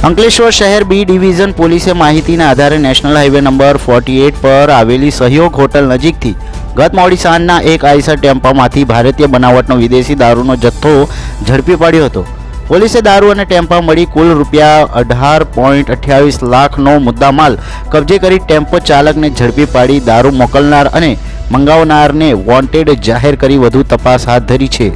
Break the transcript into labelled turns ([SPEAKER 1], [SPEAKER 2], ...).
[SPEAKER 1] અંકલેશ્વર શહેર B division પોલીસે માહિતીના આધારે નેશનલ હાઈવે નંબર 48 પર આવેલી સહયોગ હોટલ નજીકથી ગત મોડી સાંજના એક આઈસર ટેમ્પામાંથી ભારતીય બનાવટનો વિદેશી દારૂનો જથ્થો ઝડપી પાડ્યો હતો। પોલીસે દારૂ અને ટેમ્પા મળી કુલ રૂપિયા 18.28 લાખનો મુદ્દામાલ કબજે કરી ટેમ્પો ચાલકને ઝડપી પાડી દારૂ મોકલનાર અને મંગાવનારને વોન્ટેડ જાહેર કરી વધુ તપાસ હાથ ધરી છે।